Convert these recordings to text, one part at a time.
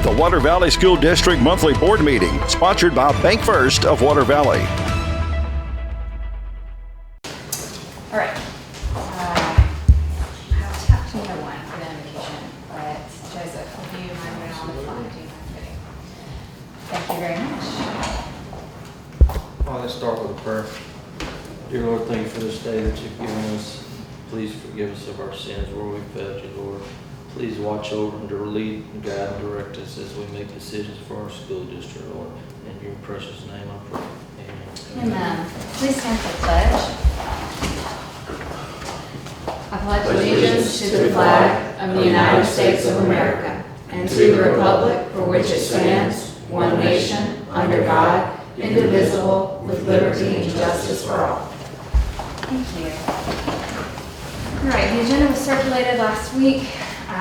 the Water Valley School District Monthly Board Meeting, sponsored by Bank First of Water Valley. All right. I have tapped no one for the invitation, but Joseph, will you mind going on the flag? Thank you very much. Well, let's start with a prayer. Dear Lord, thank you for this day that you've given us. Please forgive us of our sins where we've failed you, Lord. Please watch over and to lead and guide and direct us as we make decisions for our school district, Lord. In your precious name I pray. Amen. Amen. Please stand for the pledge. I pledge allegiance to the flag of the United States of America and to the republic for which it stands, one nation, under God, indivisible, with liberty and justice for all. Thank you. All right, the agenda was circulated last week. I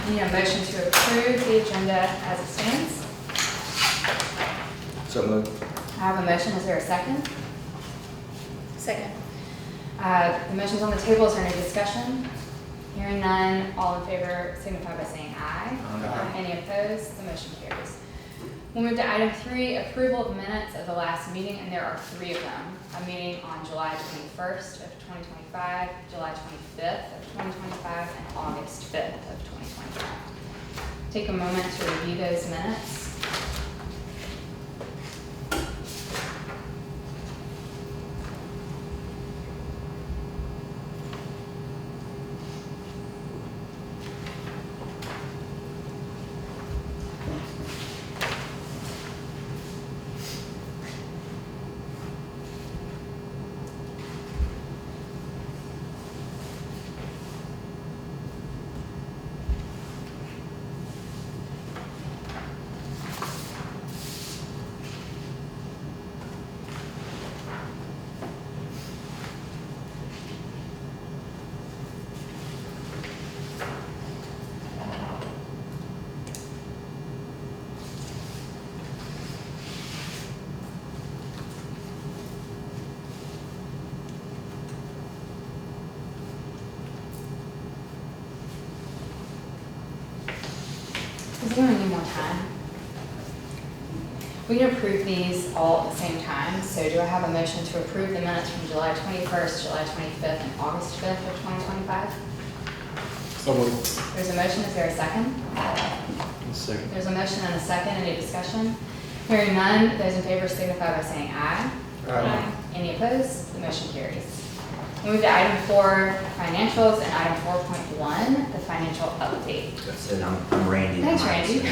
need a motion to approve the agenda as it stands. So moved. I have a motion. Is there a second? Second. The motion's on the table. Is there any discussion? Hearing none, all in favor signify by saying aye. Aye. Any opposed? The motion carries. We'll move to item 3, approval of minutes of the last meeting, and there are 3 of them. A meeting on July 21st of 2025, July 25th of 2025, and August 5th of 2025. Take a moment to review those minutes. Does anyone need more time? We can approve these all at the same time. So do I have a motion to approve the minutes from July 21st, July 25th, and August 5th of 2025? So moved. There's a motion. Is there a second? Second. There's a motion and a second. Any discussion? Hearing none, those in favor signify by saying aye. Aye. Any opposed? The motion carries. We'll move to item 4, financials, and item 4.1, the financial update. So I'm Randy. Thanks, Randy.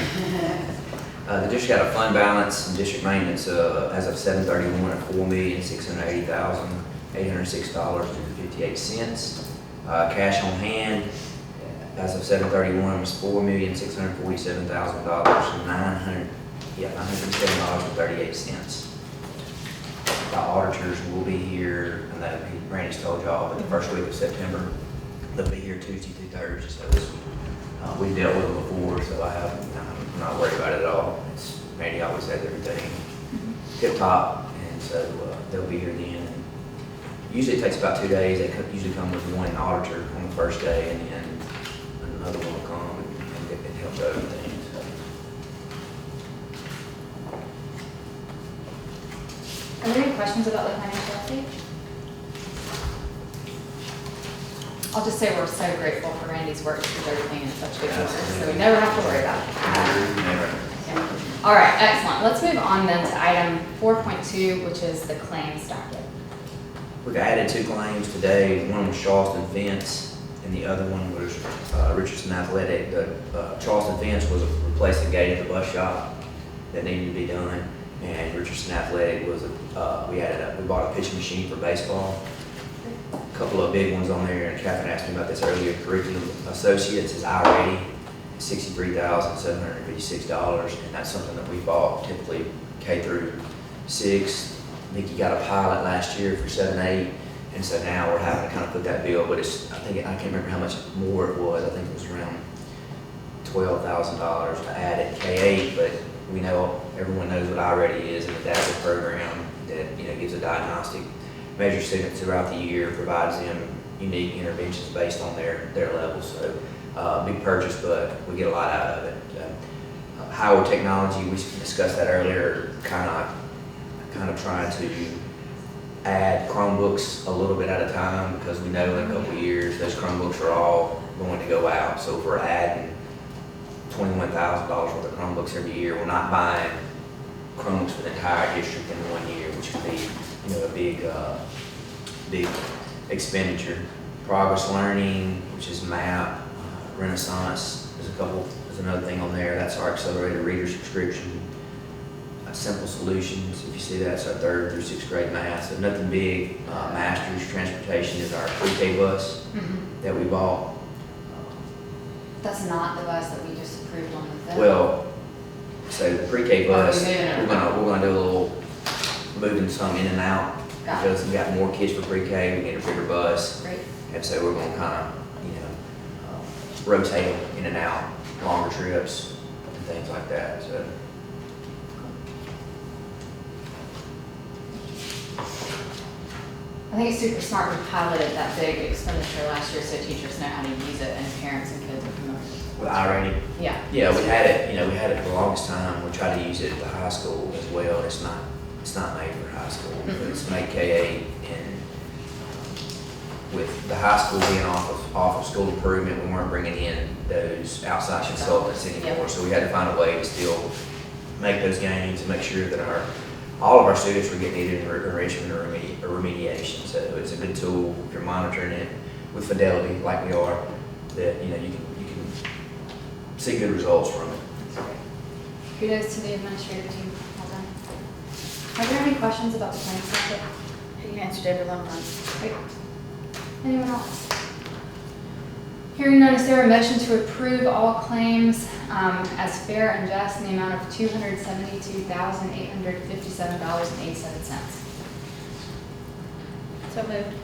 The district got a fund balance in district maintenance as of 7/31 of $4,680,806.58. Cash on hand as of 7/31 was $4,647,907.38. The auditors will be here, and that Randy's told y'all, but the first week of September, they'll be here Tuesday through Thursday. So this, we've dealt with them before, so I'm not worried about it at all. Randy always has everything tip top, and so they'll be here then. Usually it takes about 2 days. They usually come with one auditor on the first day, and then another one will come and help with everything. Are there any questions about the financial update? I'll just say we're so grateful for Randy's work to keep everything in such good order, so we never have to worry about it. Never. Yeah. All right, excellent. Let's move on then to item 4.2, which is the claims docket. We've added 2 claims today. One was Charleston Fence, and the other one was Richardson Athletic. The Charleston Fence was replacing the gate at the bus shop that needed to be done, and Richardson Athletic was we bought a pitching machine for baseball. A couple of big ones on there, and Catherine asked me about this earlier. Curriculum Associates is I-rated, $63,756, and that's something that we bought typically K through 6. I think you got a pilot last year for 7-8, and so now we're having to kind of put that bill, but I can't remember how much more it was. I think it was around $12,000 to add at K8, but we know, everyone knows what I-Ready is, an adaptive program that gives a diagnostic, measures students throughout the year, provides them unique interventions based on their levels. So big purchase, but we get a lot out of it. Howard Technology, we discussed that earlier, kind of trying to add Chromebooks a little bit at a time, because we know in a couple of years, those Chromebooks are all going to go out. So if we're adding $21,000 worth of Chromebooks every year, we're not buying Chromebooks for the entire district in 1 year, which could be, a big expenditure. Progress Learning, which is MAP, Renaissance, there's another thing on there. That's our accelerated reader subscription. Simple Solutions, if you see that, it's our 3rd through 6th grade math. So nothing big. Masters Transportation is our pre-K bus that we bought. That's not the bus that we just approved on the 5th? Well, so the pre-K bus, Oh, yeah. we're gonna do a little moving some in and out. Got it. Because we got more kids for pre-K, we need a bigger bus. Great. And so we're gonna kind of, rotate them in and out, longer trips and things like that, so. I think it's super smart we piloted that big expenditure last year so teachers know how to use it and parents and kids are familiar. With iRating, Yeah. yeah, we had it for the longest time. We tried to use it at the high school as well. It's not made for high school. Mhm. It's made K-8, and with the high school being off of school improvement, we weren't bringing in those outside consultants anymore. Yeah. So we had to find a way to still make those gains and make sure that all of our students were getting either enrichment or remediation. So it's a good tool if you're monitoring it with fidelity like we are, that you can see good results from it. Kudos to the administrative team. Well done. Are there any questions about the claims budget? You answered every one of mine. Great. Anyone else? Hearing none, is there a motion to approve all claims as fair and just in the amount of $272,857.87? So moved.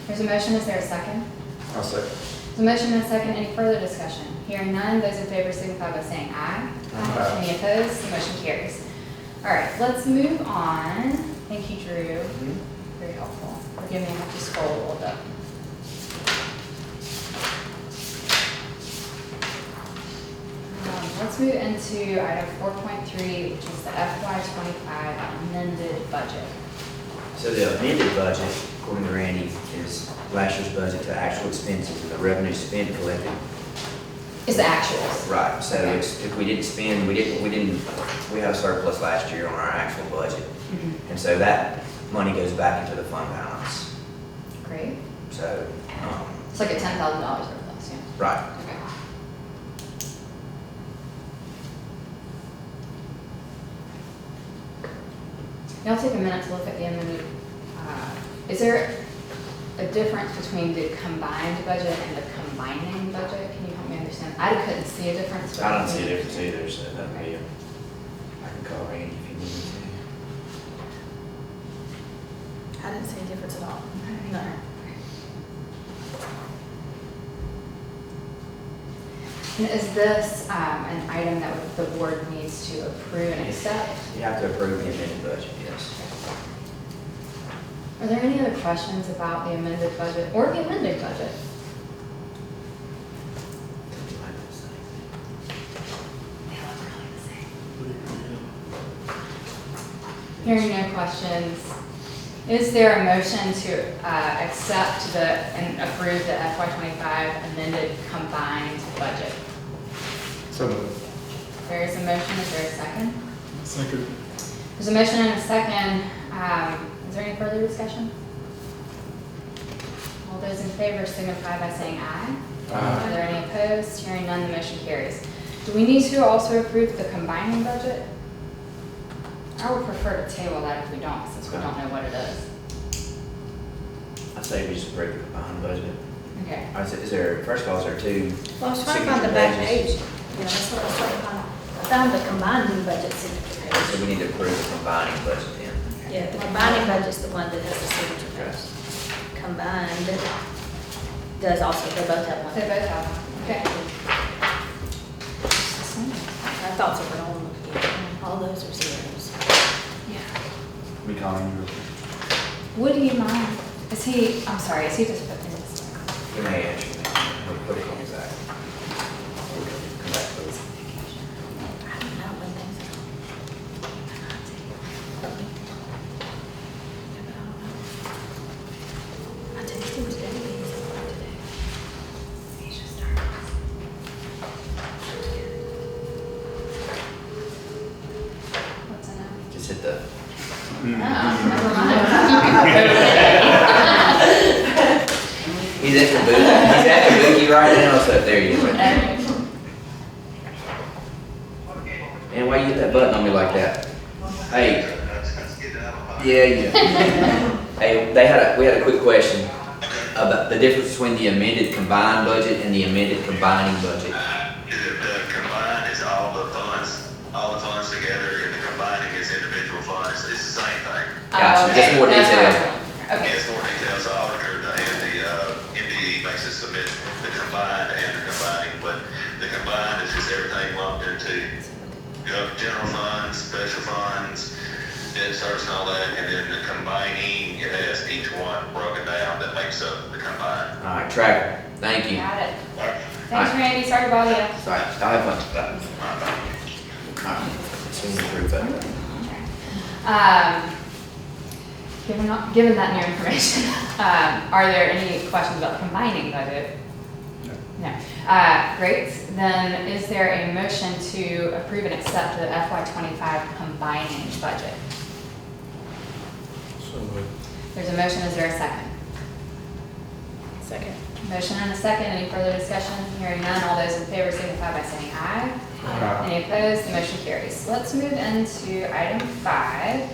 There's a motion, is there a second? I'll second. There's a motion and a second, any further discussion? Hearing none, those in favor signify by saying aye. Aye. Any opposed? The motion carries. All right, let's move on. Thank you, Drew. Very helpful. Forgive me, I have to scroll a little bit. Let's move into item 4.3, which is the FY25 amended budget. So the amended budget, according to Randy, is last year's budget to actual expenses and the revenue spent collected. It's the actuals. Right, so Okay. if we didn't spend, we had a surplus last year on our actual budget. Mhm. And so that money goes back into the fund balance. Great. So, It's like a $10,000 surplus, yeah. right. Okay. Now I'll take a minute to look at the amended. Is there a difference between the combined budget and the combining budget? Can you help me understand? I couldn't see a difference. I don't see a difference either, so that would be, I can call Randy if you need me I didn't see a difference at all. No. And is this an item that the board needs to approve and accept? to. You have to approve the amended budget, yes. Are there any other questions about the amended budget or the amended budget? They look really the same. Hearing no questions, is there a motion to accept and approve the FY25 amended combined budget? So moved. There is a motion, is there a second? Second. There's a motion and a second. Is there any further discussion? All those in favor signify by saying aye. Are there any opposed? Hearing none, the motion carries. Do we need to also approve the combining budget? I would prefer to table that if we don't, since we don't know what it is. I'd say we just approve the combined budget. Okay. Is there, first of all, is there two? Well, I was trying to find the back page. Yeah, that's what I was trying to find. I found the combining budget signature So page. we need to approve the combining budget then. Yeah, the combining budget's the one that has the signature page. Combined does also, they both have They one. both have one. Okay. I thought so, but all those are zeros. Yeah. We calling you. Would you mind? Is he just putting this? We may actually, we'll put it on his back. Come back to it. I don't know, when at the, Oh, never mind. he's at the bookie right now, so there he is right there. And why you hit that button on me like that? Hey. Yeah. Hey, we had a quick question about the difference between the amended combined budget and the amended combining budget. The combined is all the funds together, and the combining is individual funds. It's the same thing. Gotcha, Okay, just more that's detail. right. Okay. It's more details, the auditor and the MDE makes us submit the combined and the combining, but the combined is just everything lumped into general funds, special funds, debt service and all that, and then the combining, it has each one broken down that makes up the combined. All right, Tracker, thank you. Got it. All right. Thanks, Randy. Sorry to bother you. Sorry, I'll have fun with that. All right, so we can approve that. Given that new information, are there any questions about the combining budget? No. Great. Then is there a motion to approve and accept the FY25 combining budget? So moved. There's a motion. Is there a second? Second. Motion and a second. Any further discussion? Hearing none. All those in favor signify by saying aye. Aye. Any opposed? The motion carries. Let's move into item 5.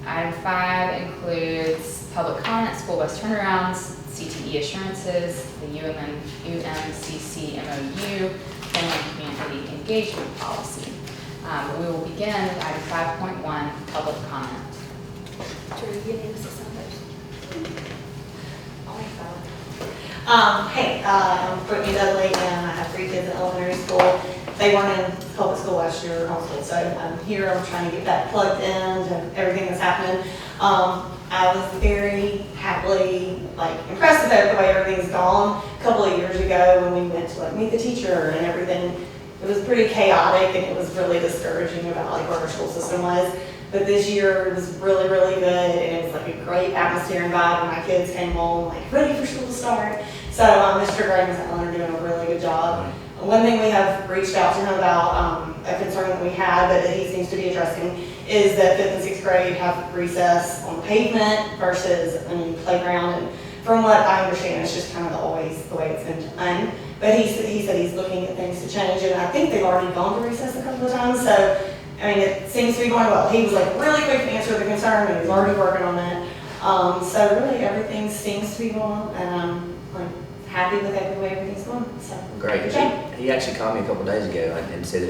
Item 5 includes public comment, school bus turnarounds, CTE assurances, the UMCC MOU, and community engagement policy. We will begin with item 5.1, public comment. Drew, you need us to sign those? Hey, I'm Brittany Dudley, and I have 3 kids in elementary school. They weren't in public school last year or homeschool, so I'm here. I'm trying to get that plugged in to everything that's happening. I was very happily impressed with the way everything's gone. A couple of years ago, when we went to meet the teacher and everything, it was pretty chaotic, and it was really discouraging about where our school system was. But this year it was really, really good, and it was a great atmosphere and vibe, and my kids came home ready for school to start. So Mr. Gray and Ms. Allen are doing a really good job. One thing we have reached out to him about, a concern that we had that he seems to be addressing, is that 5th and 6th grade have recess on pavement versus playground. And from what I understand, it's just kind of always the way it's been done. But he said he's looking at things to change, and I think they've already gone to recess a couple of times. So it seems to be going well. He was really quick to answer the concern, and he's already working on that. So really everything seems to be going, and I'm happy with the way everything's going. So Great, good 'cause job. he actually called me a couple days ago and said that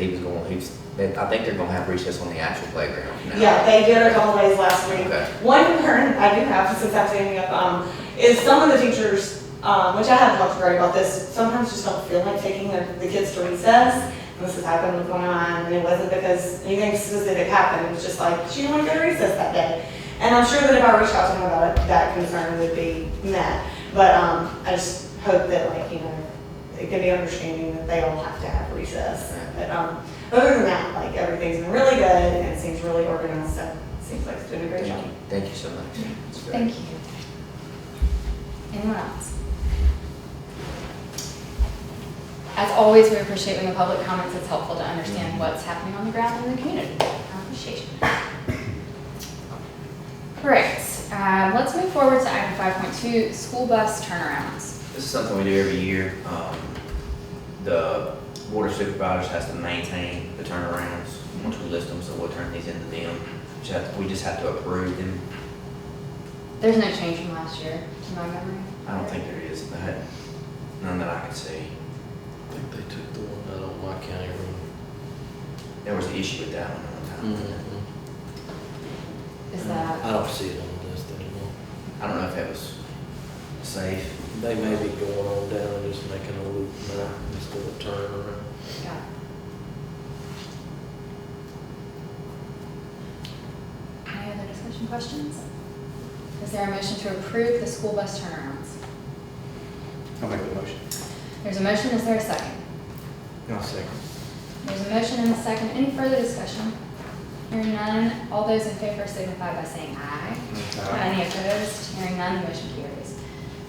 I think they're gonna have recess on the actual playground now. Yeah, they did a couple days last week. Okay. One concern I do have, since I'm standing up, is some of the teachers, which I haven't talked to Greg about this, sometimes just don't feel like taking the kids to recess. And this has happened with one of mine, and it wasn't because anything specific happened. It was just she didn't want to go to recess that day. And I'm sure that if I reached out to him about it, that concern would be met. But I just hope that it can be understanding that they all have to have recess. But other than that, everything's been really good, and it seems really organized. So it seems like it's doing a great job. Thank you so much. It's great. Thank you. Anyone else? As always, we appreciate when the public comments. It's helpful to understand what's happening on the ground in the community. I appreciate it. Great. Let's move forward to item 5.2, school bus turnarounds. This is something we do every year. The board of supervisors has to maintain the turnarounds once we list them, so we'll turn these into them. We just have to approve them. There's no change from last year, to my memory. I don't think there is, none that I can see. I think they took the one out on my county road. There was an issue with that one time. Is that? I don't see it on the list anymore. I don't know if it was safe. They may be going on down and just making a loop now instead of turning around. Yeah. Any other discussion questions? Is there a motion to approve the school bus turnarounds? I'll make the motion. There's a motion, is there a second? I'll second. There's a motion and a second. Any further discussion? Hearing none, all those in favor signify by saying aye. Any opposed? Hearing none, the motion carries.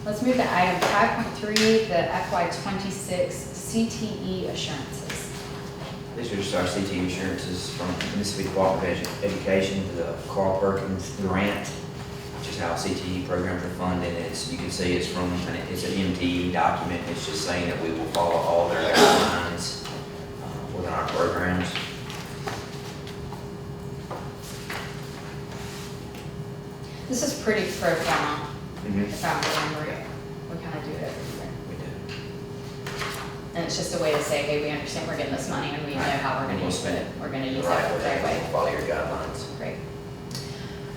Let's move to item 5.3, the FY26 CTE assurances. These are just our CT insurances from Mississippi Department of Education to the Carl Perkins grant, which is how CTE programs are funded. It's, you can see it's from, it's an MTE document. It's just saying that we will follow all their guidelines within our programs. This is pretty pro forma, Mhm. if I'm remembering. We kind of do it every year. We do. And it's just a way to say, hey, we understand we're getting this money and we know how we're gonna We'll use spend it. We're gonna use it Right, the right way. follow your guidelines. Great.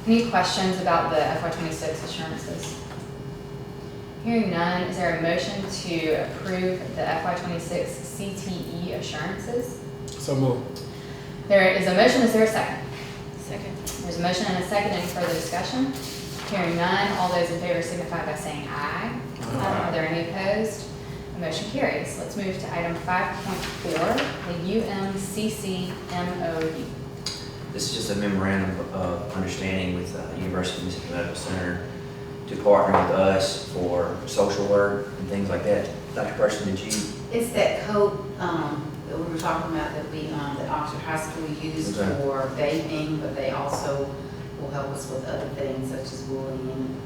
Any questions about the FY '26 assurances? Hearing none, is there a motion to approve the FY '26 CTE assurances? So moved. There is a motion, is there a second? Second. There's a motion and a second, any further discussion? Hearing none, all those in favor signify by saying aye. Are there any opposed? The motion carries. Let's move to item 5.4, the UMCC MOU. This is just a memorandum of understanding with University of Mississippi Medical Center to partner with us for social work and things like that. Dr. Person, did you? It's that code, that we were talking about that we, that Oxford High School used Okay. for vaping, but they also will help us with other things such as bullying.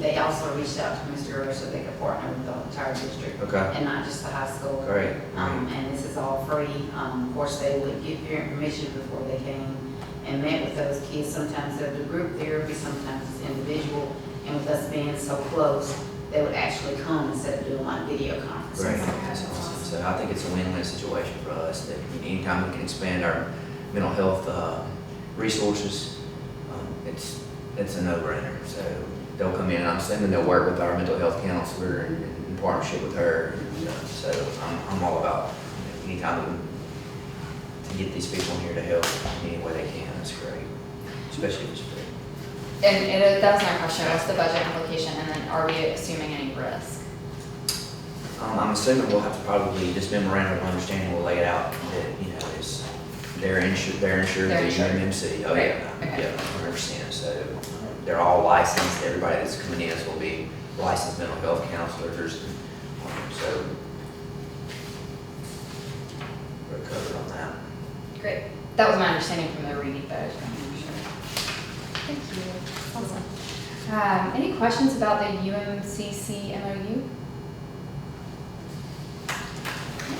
They also reached out to Mr. Earl so they could partner with the entire district Okay, and not just the high school. great. And this is all free. Of course, they would get parent permission before they came and met with those kids. Sometimes they'll do group therapy, sometimes it's individual. And with us being so close, they would actually come instead of doing like video conferences. Great, that's awesome. So I think it's a win-win situation for us that anytime we can expand our mental health resources, it's a no-brainer. So they'll come in, and I'm assuming they'll work with our mental health counselor in partnership with her. So I'm all about anytime to get these people in here to help any way they can. That's great, especially if it's free. And that was my question, what's the budget implication, and then are we assuming any risk? I'm assuming we'll have to probably, this memorandum of understanding will lay it out that, you know, is, they're insured They're by insured. UMMC. Oh, Right, yeah, okay. yeah, 100%. So they're all licensed, everybody that's coming in will be licensed mental health counselors. So we're covered on that. Great. That was my understanding from the reading, but I just wanted to make sure. Thank you. Awesome. Any questions about the UMCC MOU?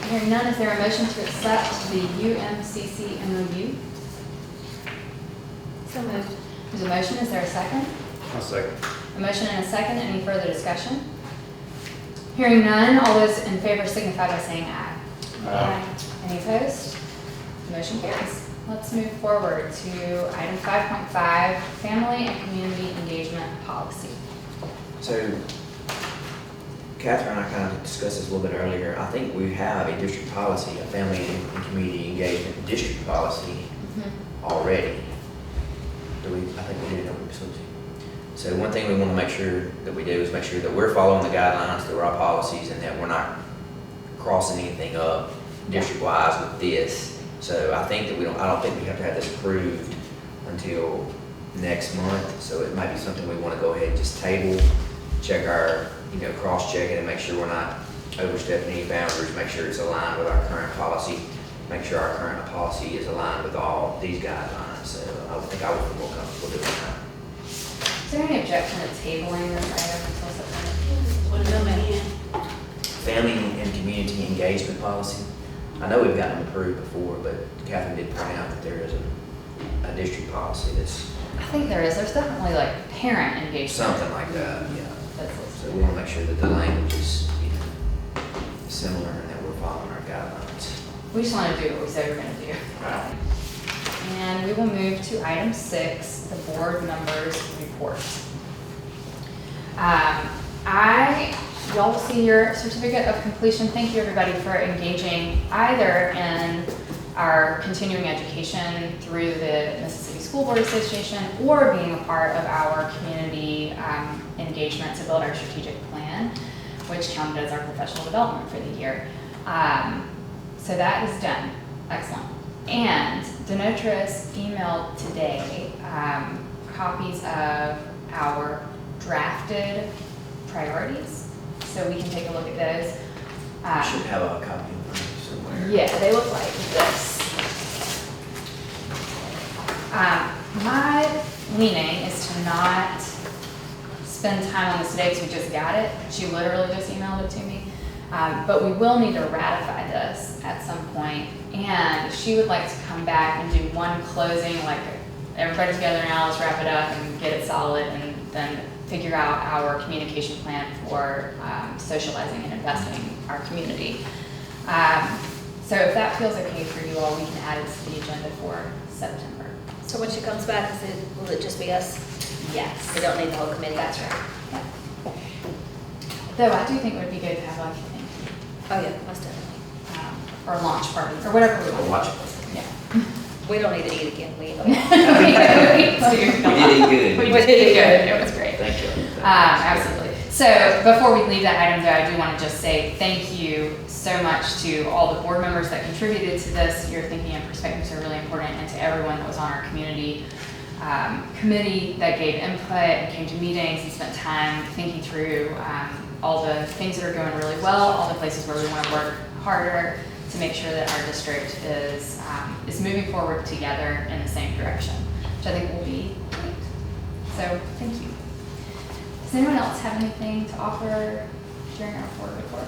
Hearing none, is there a motion to accept the UMCC MOU? So moved. There's a motion, is there a second? I'll second. A motion and a second, any further discussion? Hearing none, all those in favor signify by saying aye. Aye. Any opposed? Motion carries. Let's move forward to item 5.5, family and community engagement policy. So Catherine and I kind of discussed this a little bit earlier. I think we have a district policy, a family and community engagement district policy already. I think we did, don't we, Susie? So one thing we want to make sure that we do is make sure that we're following the guidelines through our policies and that we're not crossing anything up district-wise with this. So I think that I don't think we have to have this approved until next month. So it might be something we want to go ahead and just table, check our, cross-check it and make sure we're not overstepping any boundaries, make sure it's aligned with our current policy, make sure our current policy is aligned with all these guidelines. So I think I would feel more comfortable doing that. Is there any objection to tabling this item until September? What do you mean? Family and community engagement policy. I know we've gotten them approved before, but Catherine did point out that there is a district policy that's I think there is. There's definitely like parent engagement. something like that, yeah. That's listed. So we want to make sure that the language is, similar and that we're following our guidelines. We just want to do what we said we were going to do. Right. And we will move to item 6, the board members report. Y'all will see your certificate of completion. Thank you, everybody, for engaging either in our continuing education through the Mississippi School Board Association or being a part of our community engagement to build our strategic plan, which counted as our professional development for the year. So that is done. Excellent. And Denotris emailed today copies of our drafted priorities, so we can take a look at those. We should have a copy of them somewhere. Yeah, they look like meaning is to not spend time on this today because we just got it. She literally just emailed it to me. But we will need to ratify this at some point. And she would like to come back and do one closing, like everybody together now, let's wrap it up and get it solid, and then figure out our communication plan for socializing and investing our community. So if that feels okay for you all, we can add it to the agenda for September. So when she comes back, will it just be us? Yes. We don't need the whole committee? That's right. Yeah. Though I do think it would be good to have like Oh, yeah, most definitely. or a launch party or whatever we We'll want. watch it. Yeah. We don't need to eat again, we. We did eat good. We did eat good. It was great. Thank you. Absolutely. So before we leave that item though, I do want to just say thank you so much to all the board members that contributed to this. Your thinking and perspectives are really important, and to everyone that was on our community committee that gave input and came to meetings and spent time thinking through all the things that are going really well, all the places where we want to work harder to make sure that our district is moving forward together in the same direction, which I think will be great. So thank you. Does anyone else have anything to offer during our board report?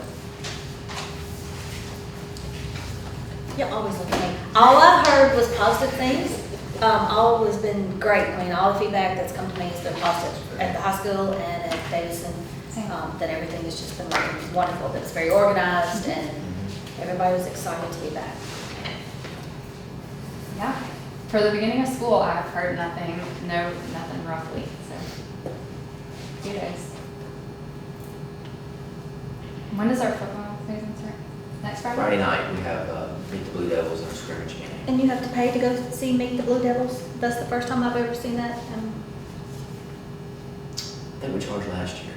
You're always looking at me. All I've heard was positive things. All has been great. I mean, all the feedback that's come to me has been positive at the high school and at Davidson. That everything has just been like wonderful. That it's very organized and everybody was excited to be back. Yeah. For the beginning of school, I've heard nothing roughly. So, 2 days. When does our football season start? Next Friday? Friday night, we have Meet the Blue Devils in a scrimmage game. And you have to pay to go see Meet the Blue Devils. That's the first time I've ever seen that. I think we charged last year.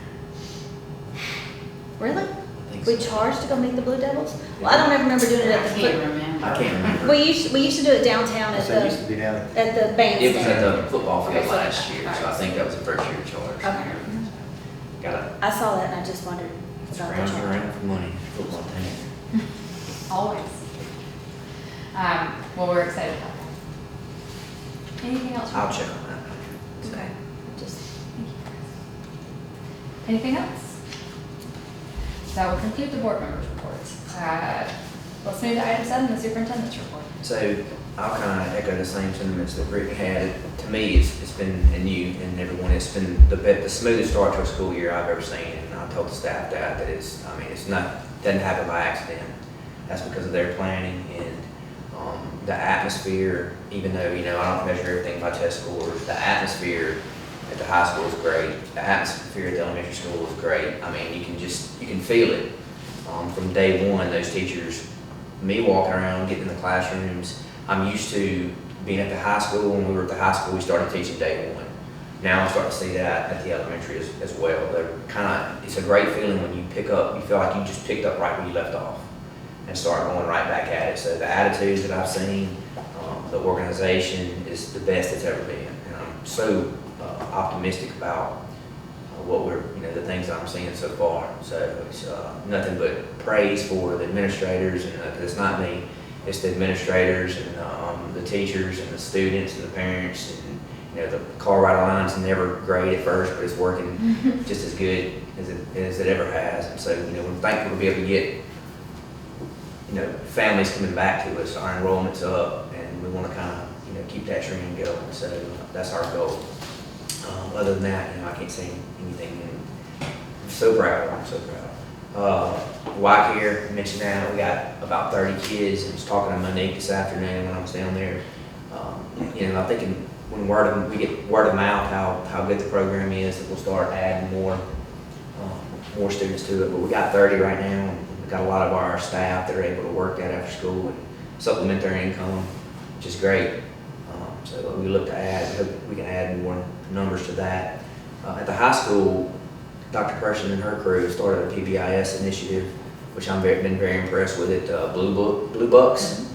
Really? I think We so. charged to go Meet the Blue Devils? Well, I don't ever remember doing it at the remember. I can't remember. We used to do it downtown at So it used to the be down at the bandstand. It was at the football field Okay, so- last year, so I alright. think that was the first year charge. Okay. Got I saw that and I just wondered it's about the rounds and charge. rounds for money, football team. Always. Well, we're excited about that. Anything else? I'll check on that. Okay. Just Thank you. Anything else? That will conclude the board members' reports. Let's move to item 7, the superintendent's report. So I'll kind of echo the same sentiments that Brittany had. To me, it's been, and you and everyone, it's been the smoothest start to a school year I've ever seen. And I told the staff that it's not, doesn't happen by accident. That's because of their planning and the atmosphere, even though, I don't measure everything by test scores, the atmosphere at the high school is great. The atmosphere at the elementary school is great. I mean, you can feel it from day one. Those teachers, me walking around, getting in the classrooms. I'm used to being at the high school. When we were at the high school, we started teaching day one. Now I'm starting to see that at the elementary as well. It's a great feeling when you pick up, you feel like you just picked up right where you left off and start going right back at it. So the attitudes that I've seen, the organization is the best it's ever been. And I'm so optimistic about the things I'm seeing so far. So it's nothing but praise for the administrators, and it's not me, it's the administrators and the teachers and the students and the parents. And the car ride line's never great at first, but it's working just as good as it ever has. And so we're thankful to be able to get families coming back to us. Our enrollment's up, and we want to kind of keep that trend going. So that's our goal. Other than that, I can't say anything. I'm so proud. I'm so proud. White here, mentioned that we got about 30 kids. I was talking to Monique this afternoon when I was down there. I'm thinking when we get word of mouth how good the program is, that we'll start adding more students to it. But we got 30 right now. And we've got a lot of our staff that are able to work that after school and supplement their income, which is great. So we look to add, hope we can add more numbers to that. At the high school, Dr. Person and her crew started a PBIS initiative, which I've been very impressed with it, Blue Bucks.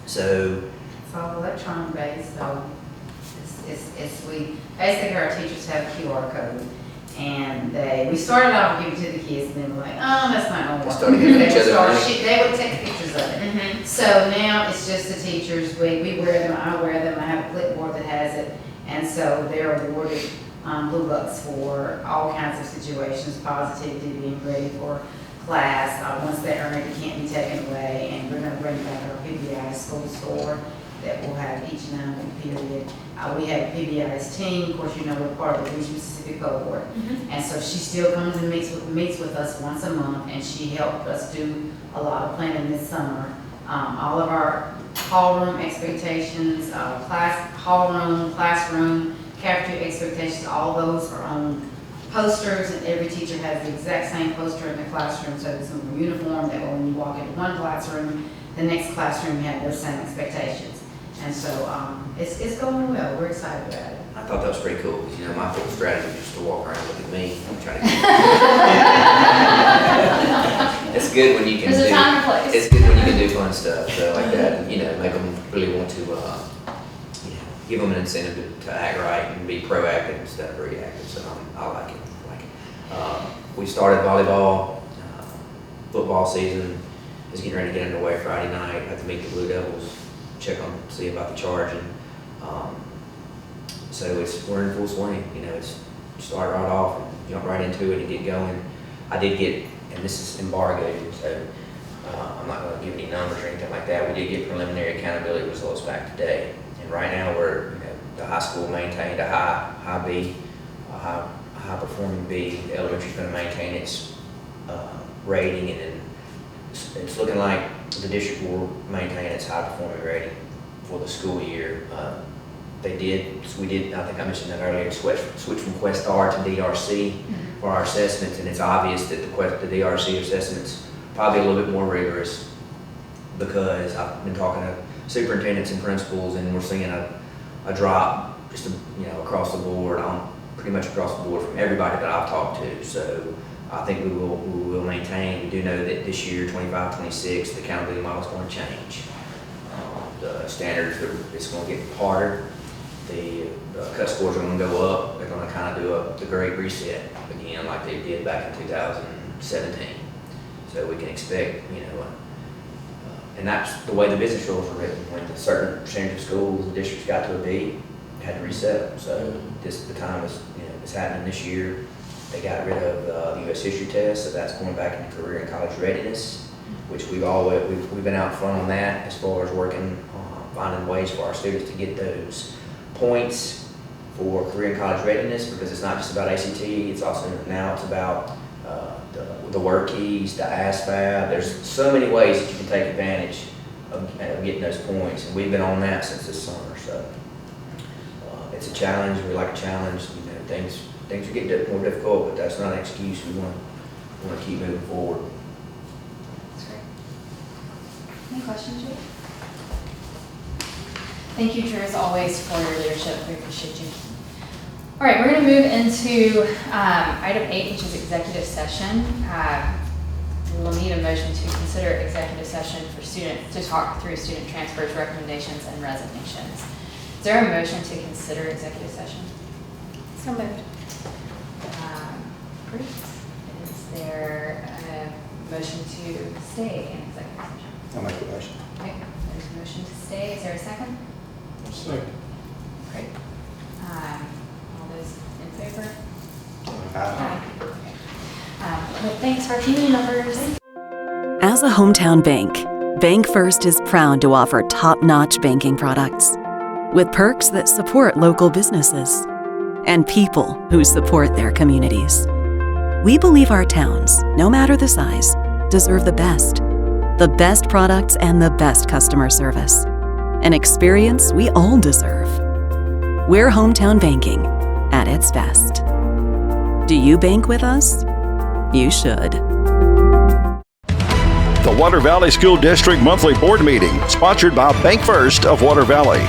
So It's all electronic based, so we basically our teachers have a QR code. And we started off giving to the kids, and then we're like, oh, that's not gonna work. started giving each other money. They would take pictures of it. So now it's just the teachers, we wear them, I wear them, I have a clipboard that has it, And so they're awarded Blue Bucks for all kinds of situations, positivity, being ready for class. Once they earn it, it can't be taken away. And we're going to bring back our PBI school store that will have each 9-week period. We have PBI's team. Of course, you know we're part of the Reach Mississippi cohort. And so she still comes and meets with us once a month, and she helped us do a lot of planning this summer. All of our hall room expectations, classroom, cafeteria expectations, all those are on posters, and every teacher has the exact same poster in the classroom, so it's in uniform, that when you walk into one classroom, the next classroom you have those same expectations. And so it's going well. We're excited about it. I thought that was pretty cool, because, my whole strategy was just to walk around and look at me. I'm trying to It's good when you can There's a do, time and place. it's good when you can do fun stuff, so like that, and, make them really want to, give them an incentive to act right and be proactive instead of reactive, so I like it. We started volleyball, football season is getting ready to get underway Friday night. Have to meet the Blue Devils, see about the charge, and so we're in full swing. It's start right off and jump right into it and get going. I did get, and this is embargoed, so I'm not going to give any numbers or anything like that. We did get preliminary accountability results back today, and right now the high school maintained a high B, a high performing B. The elementary's going to maintain its rating, and then it's looking like the district will maintain its high performing rating for the school year. We did, I think I mentioned that earlier, switch from Questar to DRC for our assessments, and it's obvious that the DRC assessments probably a little bit more rigorous, because I've been talking to superintendents and principals, and we're seeing a drop just across the board, pretty much across the board from everybody that I've talked to. So I think we will maintain. We do know that this year, 25-26, the accountability model is going to change. The standards, it's going to get harder. The cut scores are going to go up. They're going to kind of do the great reset again, like they did back in 2017. So we can expect, and that's the way the business rules are written. When a certain percentage of schools, the districts got to a B, had to reset them. So the time is, it's happening this year. They got rid of the U.S. history test, so that's going back into career and college readiness, which we've been out front on that as far as working finding ways for our students to get those points for career and college readiness, because it's not just about ACT. It's also now it's about the work keys, the ASVAB. There's so many ways that you can take advantage of getting those points, and we've been on that since this summer. So it's a challenge. We like a challenge. Things are getting more difficult, but that's not an excuse. We want to keep moving forward. That's great. Any questions, Drew? Thank you, Drew, as always, for your leadership. We appreciate you. All right, we're going to move into item 8, which is executive session. We will need a motion to consider executive session for students to talk through student transfers, recommendations, and resignations. Is there a motion to consider executive session? So moved. Great. Is there a motion to stay in executive session? I'll make the motion. Okay, there's a motion to stay. Is there a second? Second. Great. All those in favor? Aye. Okay. Well, thanks for our community members. As a hometown bank, BankFirst is proud to offer top-notch banking products with perks that support local businesses and people who support their communities. We believe our towns, no matter the size, deserve the best products and the best customer service, an experience we all deserve. We're hometown banking at its best. Do you bank with us? You should. The Water Valley School District Monthly Board Meeting, sponsored by Bank First of Water Valley.